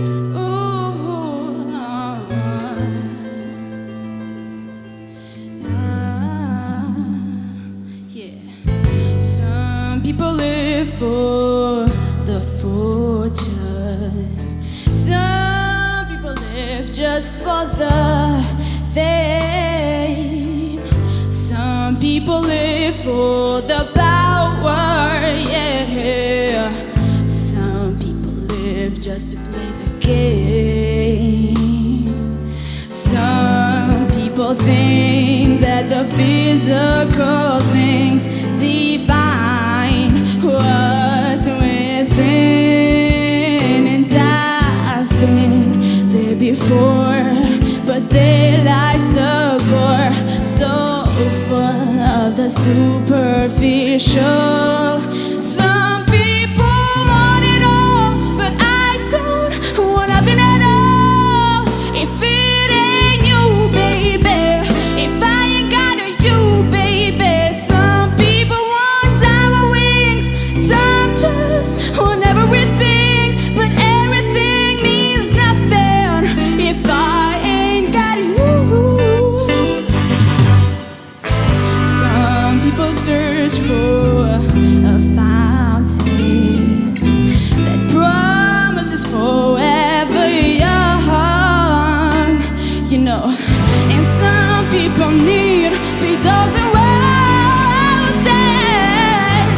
Ooh, yeah. Some people live for the fortune. Some people live just for the fame. Some people live for the power, yeah. Some people live just to play the game. Some people think that the physical things define what's within. And I've been there before, but their lives are bore, so full of the superficial. Some people want it all, but I don't want nothing at all. If it ain't you, baby, if I ain't got you, baby. Some people want diamond wings, some just want everything, but everything means nothing if I ain't got you. Some people search for a fountain that promises forever young, you know. And some people need 3,000 roses,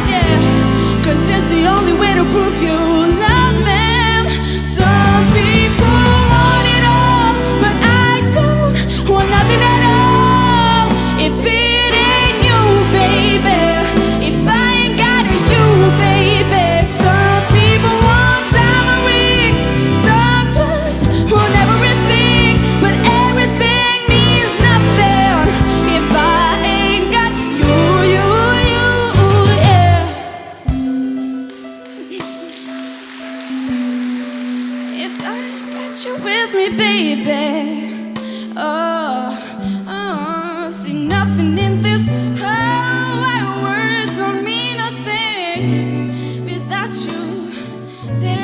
yeah, 'cause it's the only way to prove you love them. Some people want it all, but I don't want nothing at all. If it ain't you, baby, if I ain't got you, baby. Some people want diamond rings, some just want everything, but everything means nothing if I ain't got you, yeah. If I got you with me, baby, see nothing in this whole wide world don't mean a thing without you, baby.